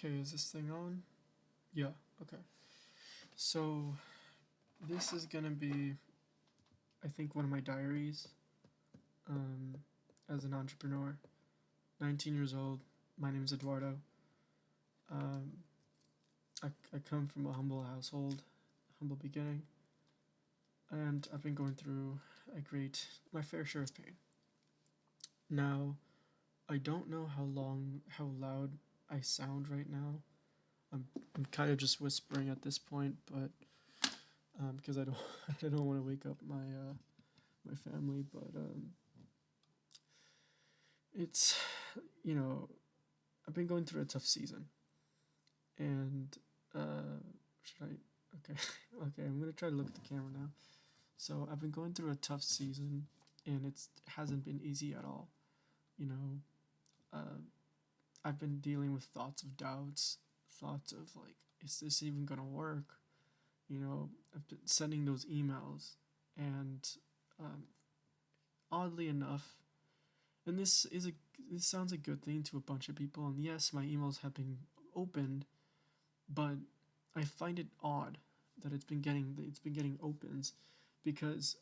Okay, is this thing on? Yeah, okay. So, this is gonna be, I think, one of my diaries um, as an entrepreneur. 19 years old, my name is Eduardo. Um, I come from a humble household, humble beginning, and I've been going through my fair share of pain. Now, I don't know how loud I sound right now. I'm kind of just whispering at this point, but because I don't I don't want to wake up my family, but it's you know I've been going through a tough season, and should I? Okay, okay. I'm gonna try to look at the camera now. So I've been going through a tough season, and it hasn't been easy at all. You know, uh, I've been dealing with thoughts of doubts, thoughts of like, is this even gonna work? I've been sending those emails, and um, oddly enough, and this sounds a good thing to a bunch of people, and yes, my emails have been opened, but I find it odd that it's been getting opens, because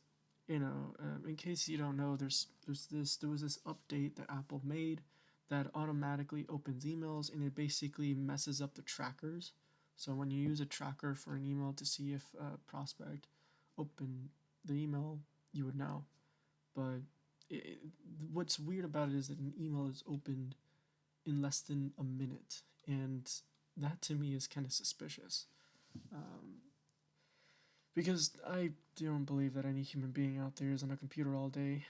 in case you don't know, there was this update that Apple made that automatically opens emails, and it basically messes up the trackers. So when you use a tracker for an email to see if a prospect opened the email, you would know. But it, what's weird about it is that an email is opened in less than a minute, and that to me is kind of suspicious. Um, because I don't believe that any human being out there is on a computer all day,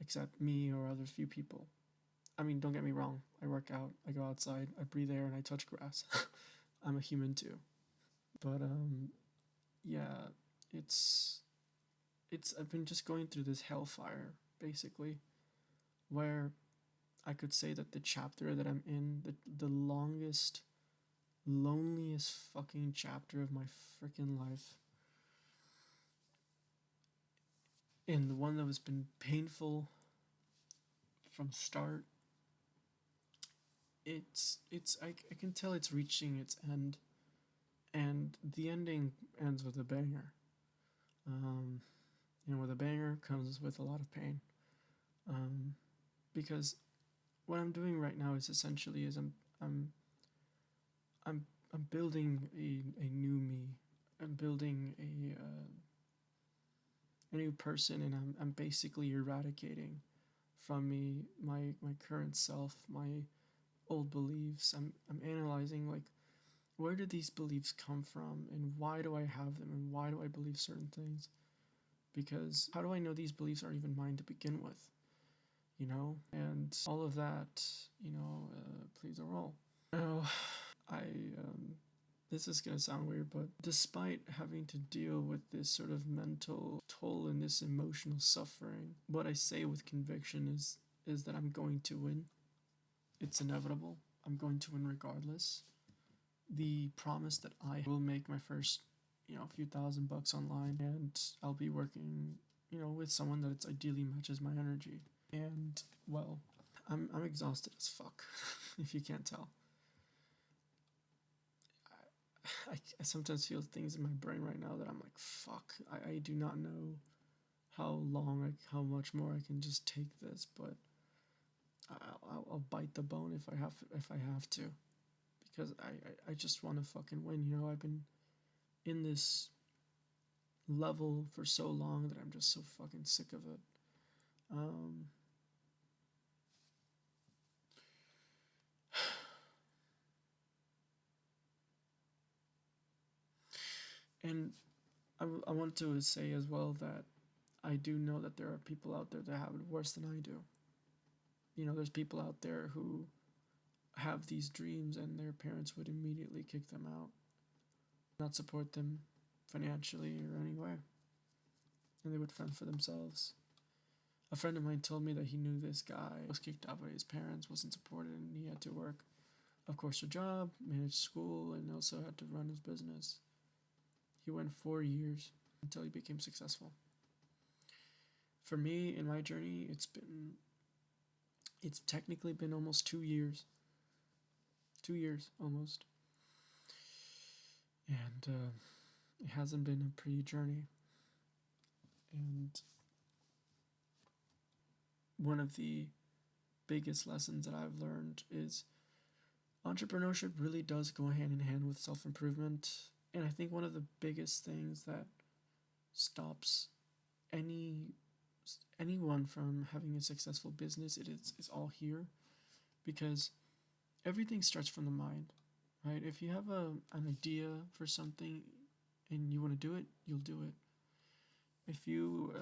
except me or other few people. I mean, don't get me wrong. I work out, I go outside, I breathe air, and I touch grass. I'm a human too. But yeah, it's I've been just going through this hellfire basically, where I could say that the chapter that I'm in, the longest, loneliest fucking chapter of my freaking life, and the one that has been painful from start. I can tell it's reaching its end, and the ending ends with a banger. Um, and with a banger comes with a lot of pain. Um, because what I'm doing right now is essentially is I'm I'm building a new me. I'm building a new person, and I'm basically eradicating from me my current self, my old beliefs. I'm analyzing, like, where did these beliefs come from, and why do I have them, and why do I believe certain things? Because how do I know these beliefs are even mine to begin with? And all of that, plays a role. Now, I this is gonna sound weird, but despite having to deal with this sort of mental toll and this emotional suffering, what I say with conviction is that I'm going to win. It's inevitable. I'm going to win regardless. The promise that I will make my first, few $1,000 online, and I'll be working, with someone that it's ideally matches my energy. And well, I'm exhausted as fuck, if you can't tell. I sometimes feel things in my brain right now that I'm like, fuck. I do not know how much more I can just take this, but I'll bite the bone if I have to, because I just want to fucking win. I've been in this level for so long that I'm just so fucking sick of it. Um, and I want to say as well that I do know that there are people out there that have it worse than I do. There's people out there who have these dreams, and their parents would immediately kick them out, not support them financially or anywhere, and they would fend for themselves. A friend of mine told me that he knew this guy was kicked out by his parents, wasn't supported, and he had to work, of course, a job, manage school, and also had to run his business. He went 4 years until he became successful. For me, in my journey, it's technically been almost 2 years, 2 years almost, and it hasn't been a pretty journey. And one of the biggest lessons that I've learned is entrepreneurship really does go hand in hand with self improvement. And I think one of the biggest things that stops anyone from having a successful business is all here, because everything starts from the mind, right? If you have an idea for something and you want to do it, you'll do it. If you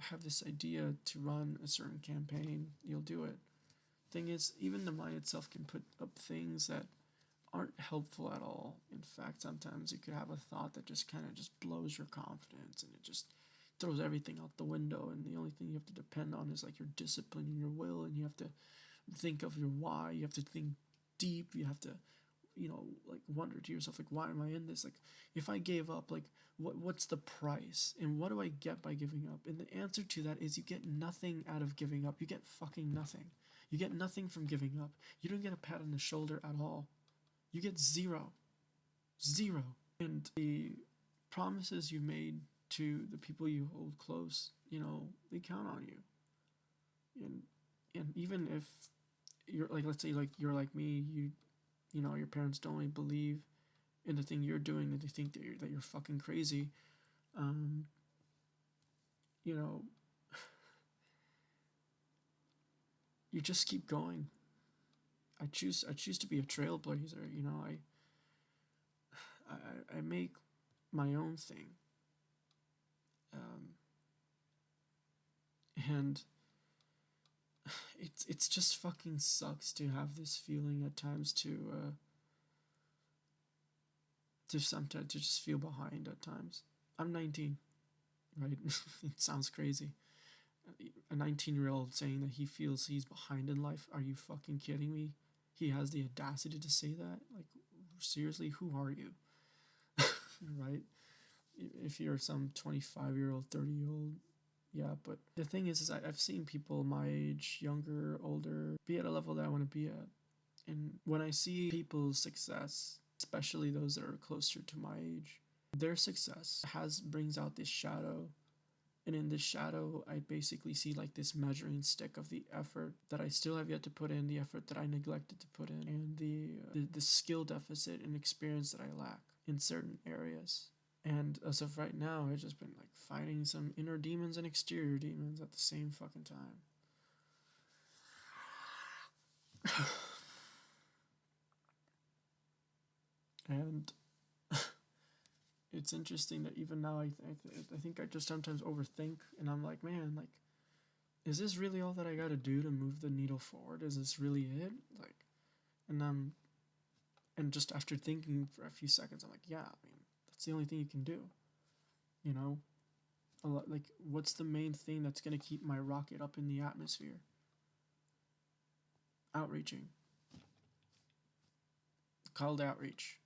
have this idea to run a certain campaign, you'll do it. Thing is, even the mind itself can put up things that aren't helpful at all. In fact, sometimes you could have a thought that just kind of just blows your confidence, and it just throws everything out the window, and the only thing you have to depend on is like your discipline and your will, and you have to think of your why. You have to think deep. You have to, like, wonder to yourself, like, why am I in this? Like, if I gave up, like, what's the price, and what do I get by giving up? And the answer to that is you get nothing out of giving up. You get fucking nothing. You get nothing from giving up. You don't get a pat on the shoulder at all. You get zero. Zero. And the promises you made to the people you hold close, they count on you. And even if you're like, let's say, like, you're like me, your parents don't really believe in the thing you're doing, and they think that you're fucking crazy. um you know you just keep going. I choose to be a trailblazer. I make my own thing. um and it's just fucking sucks to have this feeling at times, to sometimes to just feel behind at times. I'm 19, right? It sounds crazy. A 19-year-old saying that he feels he's behind in life. Are you fucking kidding me? He has the audacity to say that? Like, seriously, who are you? Right? If you're some 25-year-old, 30-year-old, yeah. But the thing is I've seen people my age, younger, older, be at a level that I want to be at. And when I see people's success, especially those that are closer to my age, their success brings out this shadow. And in this shadow, I basically see like this measuring stick of the effort that I still have yet to put in, the effort that I neglected to put in, and the skill deficit and experience that I lack in certain areas. And as of right now, I've just been like fighting some inner demons and exterior demons at the same fucking time. And it's interesting that even now I think I just sometimes overthink, and I'm like, man, like, is this really all that I got to do to move the needle forward? Is this really it? Like, and just after thinking for a few seconds, I'm like, yeah, I mean, that's the only thing you can do. You know, like, what's the main thing that's gonna keep my rocket up in the atmosphere? Outreaching. Call to outreach.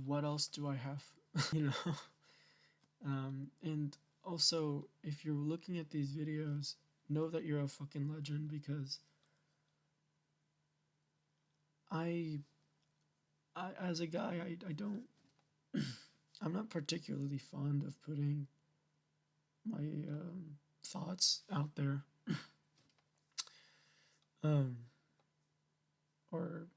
What else do I have? you know. And also, if you're looking at these videos, know that you're a fucking legend, because I, as a guy, I don't, I'm not particularly fond of putting my thoughts out there, um, or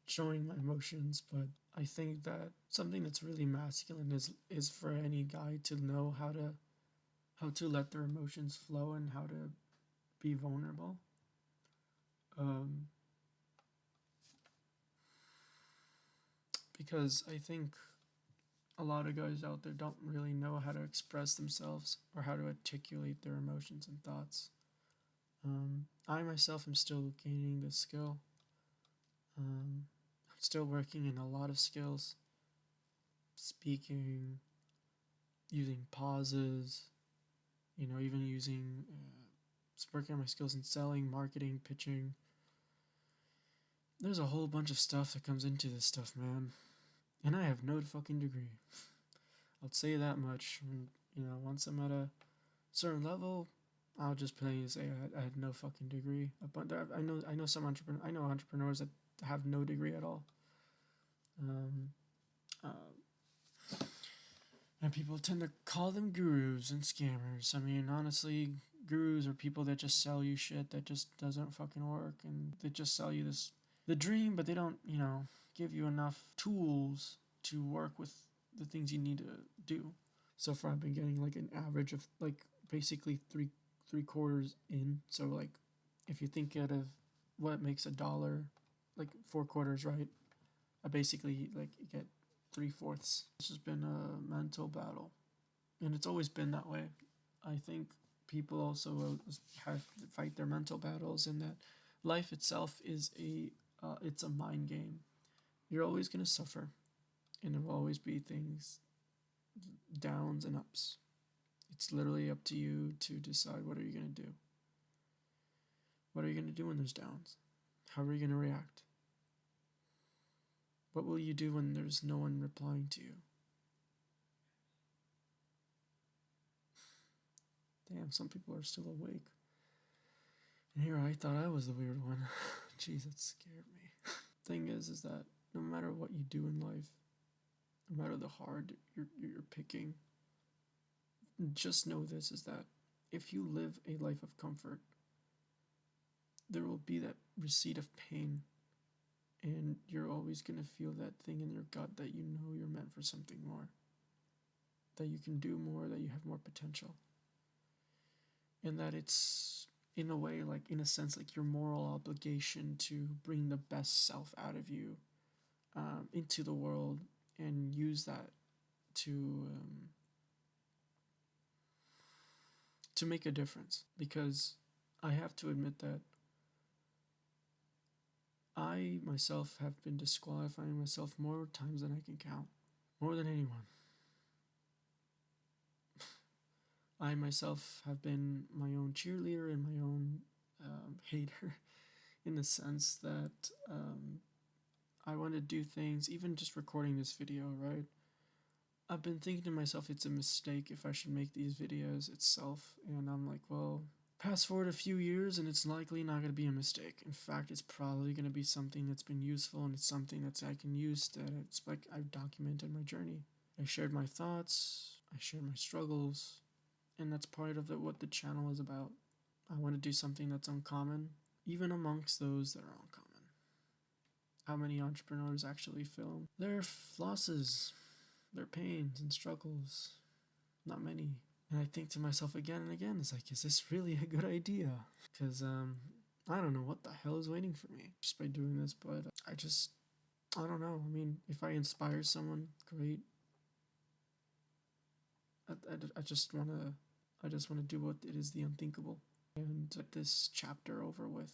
showing my emotions. But I think that something that's really masculine is for any guy to know how to let their emotions flow and how to be vulnerable. Um, because I think a lot of guys out there don't really know how to express themselves or how to articulate their emotions and thoughts. I myself am still gaining this skill. I'm still working in a lot of skills: speaking, using pauses, even using, working on my skills in selling, marketing, pitching. There's a whole bunch of stuff that comes into this stuff, man. And I have no fucking degree. I'll say that much. Once I'm at a certain level, I'll just plainly say I had no fucking degree. But I know some entrepreneurs that have no degree at all. Um, and people tend to call them gurus and scammers. I mean, honestly, gurus are people that just sell you shit that just doesn't fucking work, and they just sell you the dream, but they don't, give you enough tools to work with the things you need to do. So far, I've been getting like an average of like basically three quarters in. So like, if you think out of what makes a dollar, like 4 quarters, right? I basically like get 3/4. This has been a mental battle, and it's always been that way. I think people also have to fight their mental battles, and that life itself is it's a mind game. You're always gonna suffer, and there will always be things, downs and ups. It's literally up to you to decide what are you gonna do. What are you gonna do when there's downs? How are you gonna react? What will you do when there's no one replying to you? Damn, some people are still awake. And here I thought I was the weird one. Jeez, that scared me. Thing is that no matter what you do in life, no matter the hard you're picking, just know this is that if you live a life of comfort, there will be that receipt of pain, and you're always going to feel that thing in your gut that you know you're meant for something more, that you can do more, that you have more potential, and that it's in a way, like in a sense, like your moral obligation to bring the best self out of you into the world and use that to make a difference. Because I have to admit that I myself have been disqualifying myself more times than I can count, more than anyone. I myself have been my own cheerleader and my own hater, in the sense that I want to do things, even just recording this video, right? I've been thinking to myself it's a mistake if I should make these videos itself, and I'm like, well, fast forward a few years and it's likely not going to be a mistake. In fact, it's probably going to be something that's been useful, and it's something that I can use, that it's like I've documented my journey. I shared my thoughts, I shared my struggles, and that's part of what the channel is about. I want to do something that's uncommon, even amongst those that are uncommon. How many entrepreneurs actually film their losses, their pains and struggles? Not many. And I think to myself again and again, it's like, is this really a good idea? Because I don't know what the hell is waiting for me just by doing this, but I don't know. I mean, if I inspire someone, great. I just want to do what it is, the unthinkable, and get this chapter over with.